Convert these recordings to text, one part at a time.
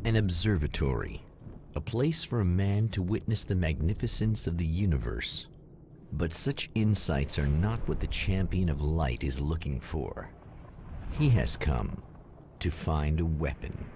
An observatory, a place for a man to witness the magnificence of the universe. But such insights are not what the champion of light is looking for. He has come to find a weapon.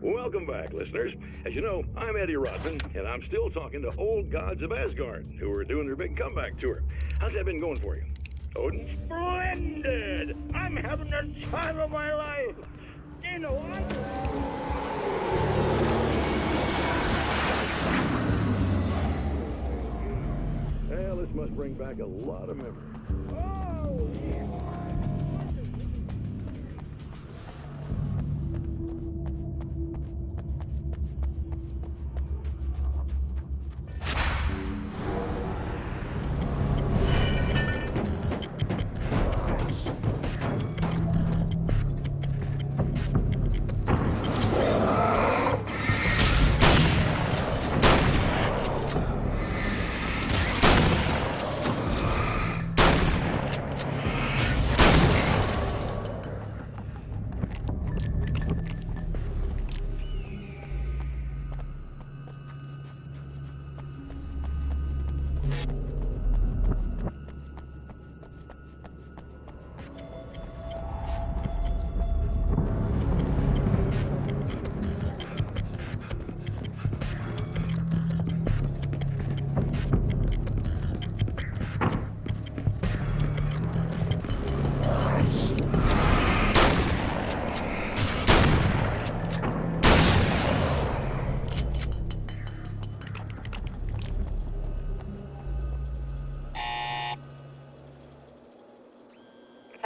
Welcome back, listeners. As you know, I'm Eddie Rodman, and I'm still talking to old gods of Asgard, who are doing their big comeback tour. How's that been going for you? Odin? Splendid! I'm having the time of my life! You know, well, this must bring back a lot of memories. Oh, yeah!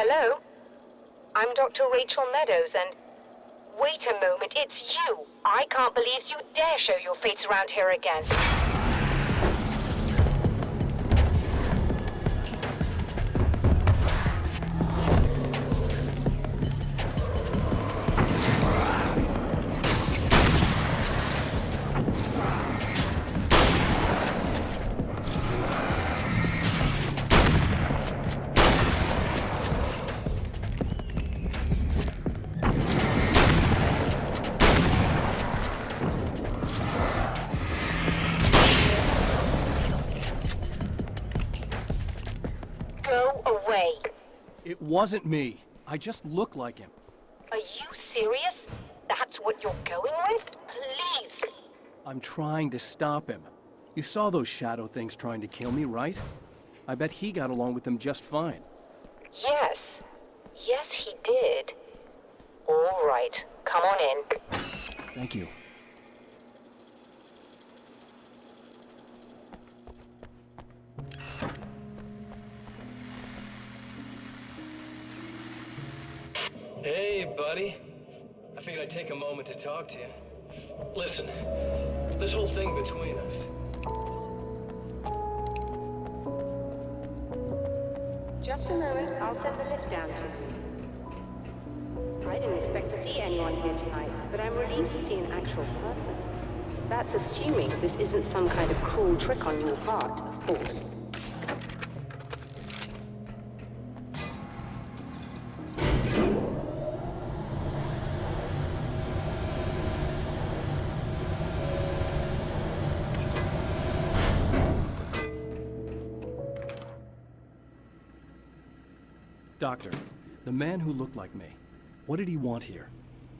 Hello? I'm Dr. Rachel Meadows, and... Wait a moment, it's you! I can't believe you dare show your face around here again. Go away. It wasn't me. I just look like him. Are you serious? That's what you're going with? Please. I'm trying to stop him. You saw those shadow things trying to kill me, right? I bet he got along with them just fine. Yes. Yes, he did. All right. Come on in. Thank you. Hey, buddy. I figured I'd take a moment to talk to you. Listen, this whole thing between us. Just a moment, I'll send the lift down to you. I didn't expect to see anyone here tonight, but I'm relieved to see an actual person. That's assuming this isn't some kind of cruel trick on your part, of course. Doctor, the man who looked like me, what did he want here?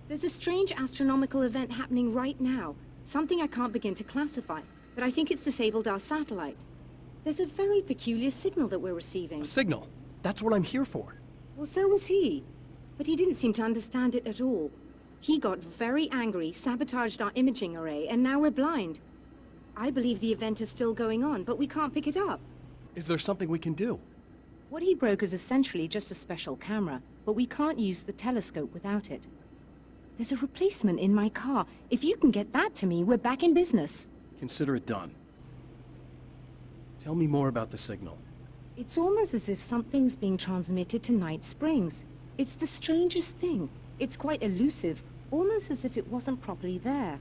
There's a strange astronomical event happening right now. Something I can't begin to classify, but I think it's disabled our satellite. There's a very peculiar signal that we're receiving. A signal? That's what I'm here for. Well, so was he. But he didn't seem to understand it at all. He got very angry, sabotaged our imaging array, and now we're blind. I believe the event is still going on, but we can't pick it up. Is there something we can do? What he broke is essentially just a special camera, but we can't use the telescope without it. There's a replacement in my car. If you can get that to me, we're back in business. Consider it done. Tell me more about the signal. It's almost as if something's being transmitted to Night Springs. It's the strangest thing. It's quite elusive, almost as if it wasn't properly there.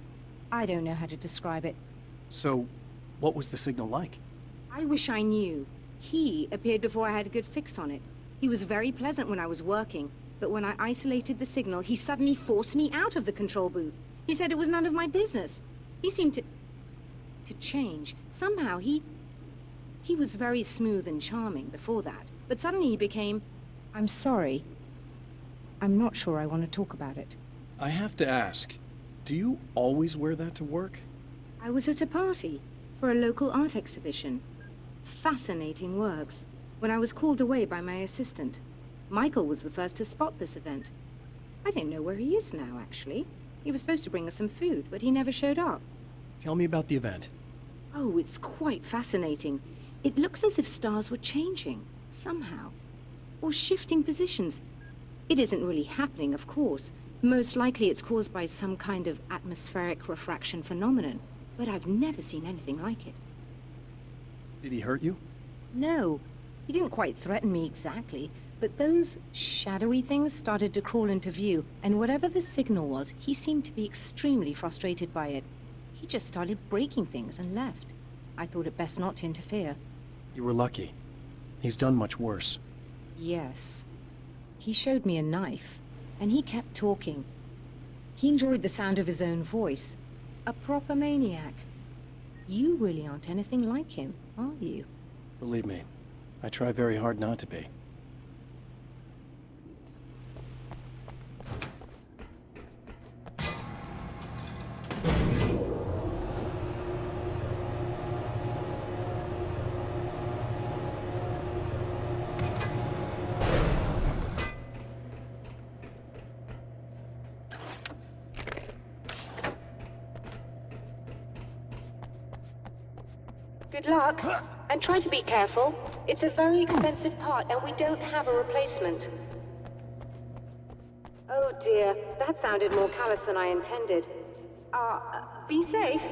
I don't know how to describe it. So, what was the signal like? I wish I knew. He appeared before I had a good fix on it. He was very pleasant when I was working, but when I isolated the signal, he suddenly forced me out of the control booth. He said it was none of my business. He seemed to change. Somehow he was very smooth and charming before that, but suddenly he became... I'm sorry. I'm not sure I want to talk about it. I have to ask, do you always wear that to work? I was at a party for a local art exhibition. Fascinating works. When I was called away by my assistant. Michael was the first to spot this event. I don't know where he is now, actually. He was supposed to bring us some food, but he never showed up. Tell me about the event. Oh, it's quite fascinating. It looks as if stars were changing, somehow. Or shifting positions. It isn't really happening, of course. Most likely it's caused by some kind of atmospheric refraction phenomenon. But I've never seen anything like it. Did he hurt you? No. He didn't quite threaten me exactly, but those shadowy things started to crawl into view, and whatever the signal was, he seemed to be extremely frustrated by it. He just started breaking things and left. I thought it best not to interfere. You were lucky. He's done much worse. Yes. He showed me a knife, and he kept talking. He enjoyed the sound of his own voice. A proper maniac. You really aren't anything like him, are you? Believe me, I try very hard not to be. Good luck, and try to be careful. It's a very expensive part, and we don't have a replacement. Oh dear, that sounded more callous than I intended. Be safe.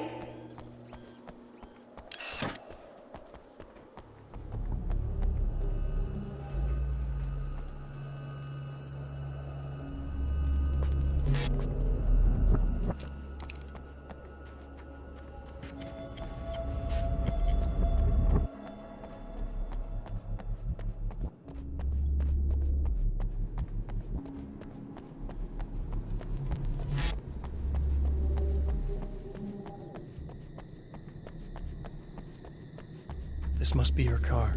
This must be your car.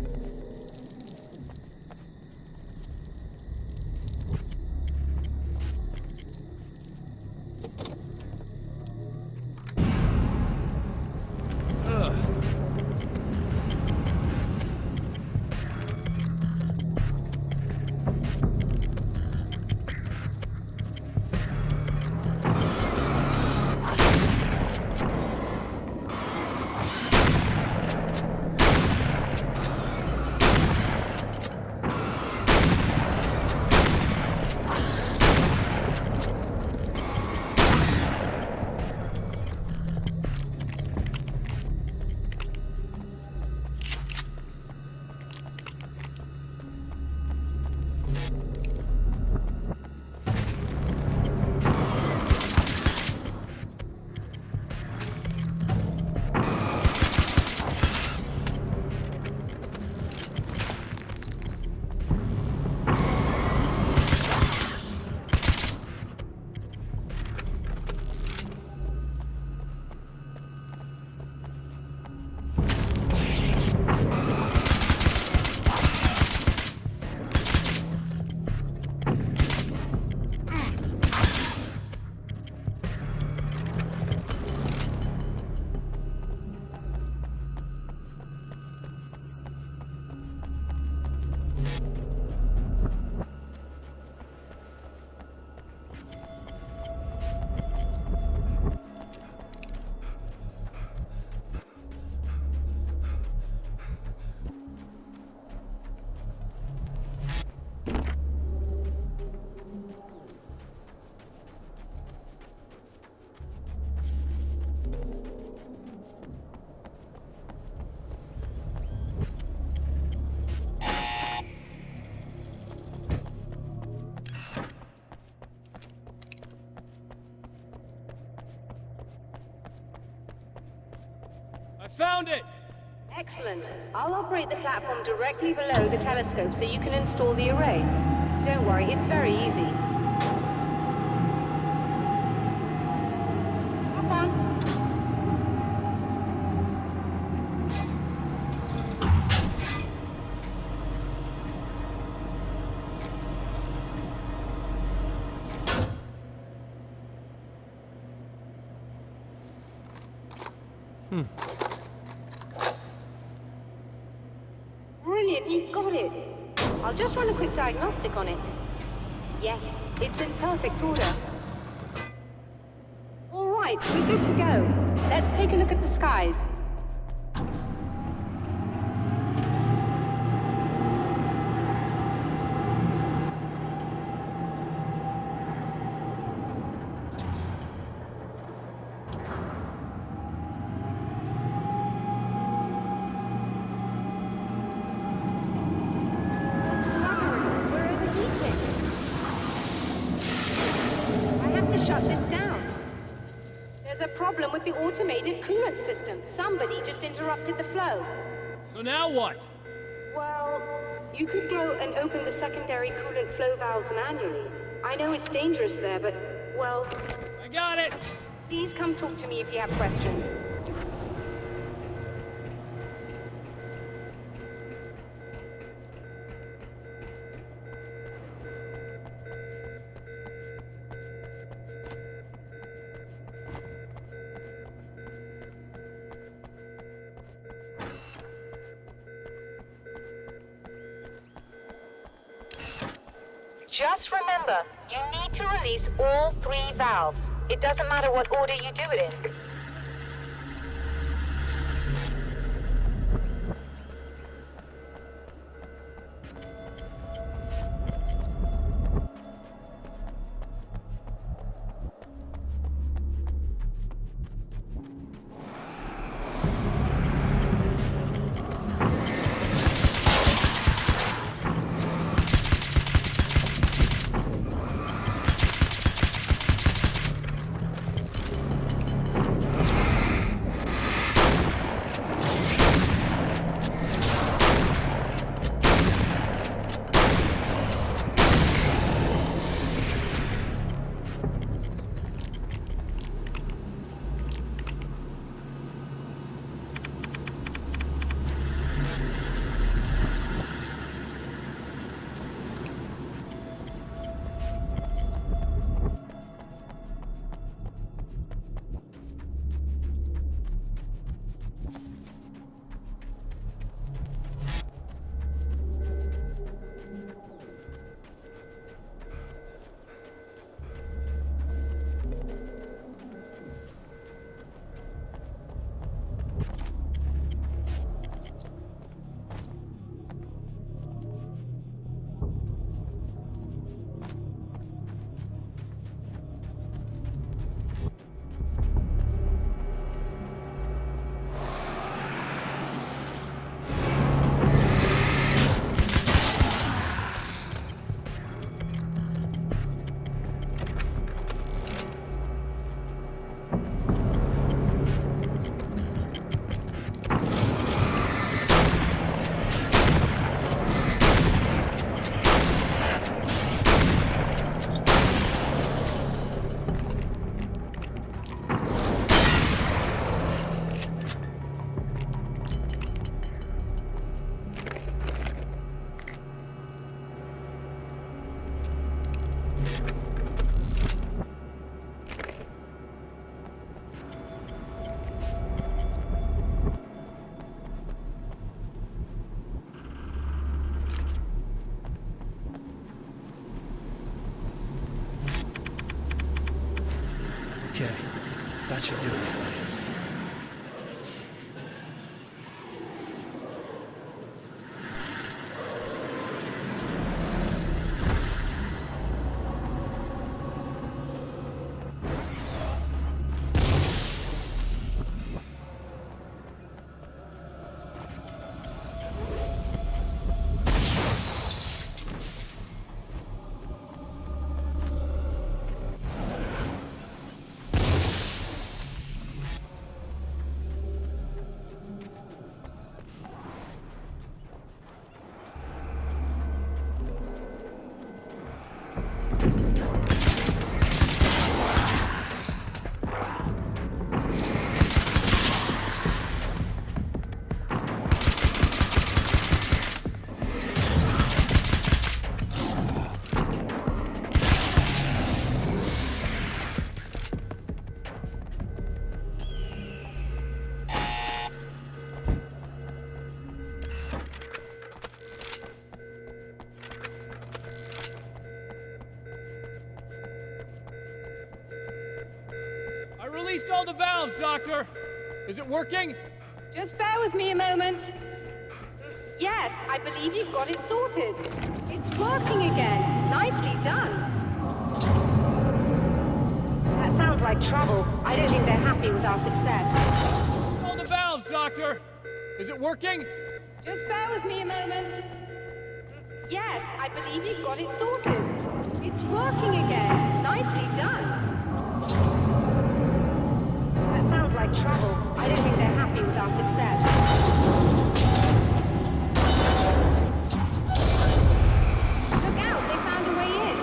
found it! Excellent. I'll operate the platform directly below the telescope so you can install the array. Don't worry, it's very easy. Hop on. Brilliant, you got it. I'll just run a quick diagnostic on it. Yes, it's in perfect order. All right, we're good to go. Let's take a look at the skies. Shut this down. There's a problem with the automated coolant system. Somebody just interrupted the flow. So now what? Well, you could go and open the secondary coolant flow valves manually. I know it's dangerous there, but, well... I got it! Please come talk to me if you have questions. Just remember, you need to release all 3 valves. It doesn't matter what order you do it in. Okay, that should do it. I released all the valves, Doctor! Is it working? Just bear with me a moment. Yes, I believe you've got it sorted. It's working again. Nicely done. That sounds like trouble. I don't think they're happy with our success. All the valves, Doctor! Is it working? Just bear with me a moment. Yes, I believe you've got it sorted. It's working again. Nicely done. That sounds like trouble. I don't think they're happy with our success. Look out, they found a way in.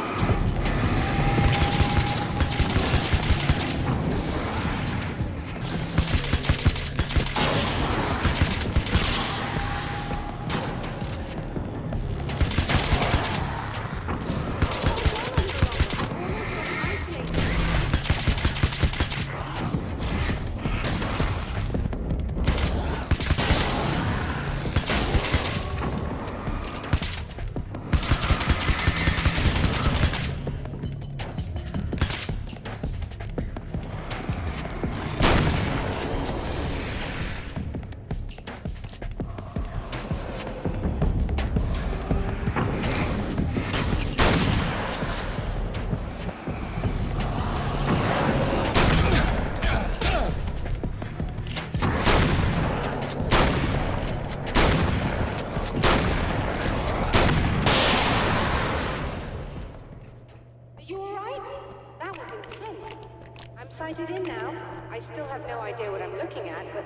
Sighted in now. I still have no idea what I'm looking at, but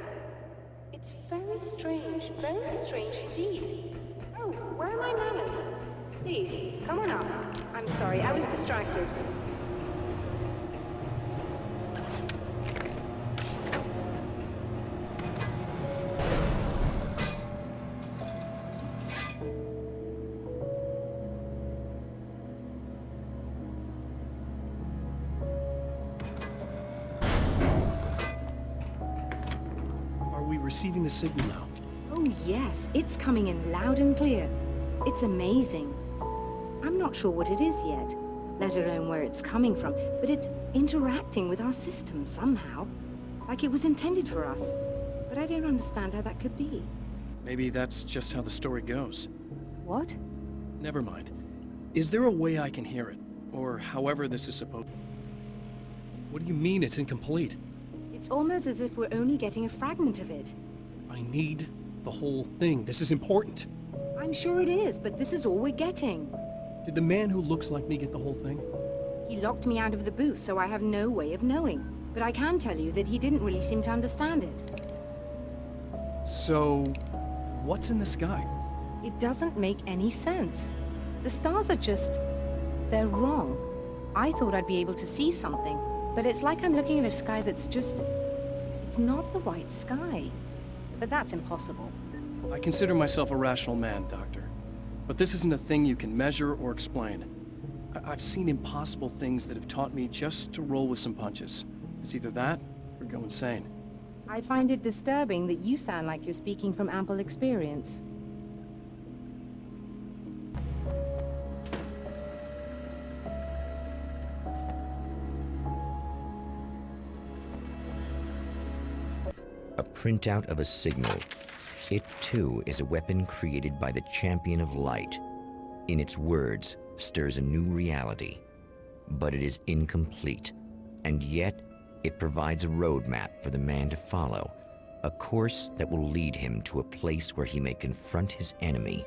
it's very strange indeed. Oh, where are my manners? Please, come on up. I'm sorry, I was distracted. Receiving the signal now. Oh yes, it's coming in loud and clear. It's amazing. I'm not sure what it is yet, let alone where it's coming from, but it's interacting with our system somehow. Like it was intended for us. But I don't understand how that could be. Maybe that's just how the story goes. What? Never mind. Is there a way I can hear it? Or however this is supposed... What do you mean it's incomplete? It's almost as if we're only getting a fragment of it. I need the whole thing. This is important. I'm sure it is, but this is all we're getting. Did the man who looks like me get the whole thing? He locked me out of the booth, so I have no way of knowing. But I can tell you that he didn't really seem to understand it. So, what's in the sky? It doesn't make any sense. The stars are just... they're wrong. I thought I'd be able to see something, but it's like I'm looking at a sky that's just... it's not the right sky. But that's impossible. I consider myself a rational man, Doctor. But this isn't a thing you can measure or explain. I've seen impossible things that have taught me just to roll with some punches. It's either that, or go insane. I find it disturbing that you sound like you're speaking from ample experience. A printout of a signal. It too is a weapon created by the Champion of Light. In its words, stirs a new reality. But it is incomplete, and yet it provides a roadmap for the man to follow, a course that will lead him to a place where he may confront his enemy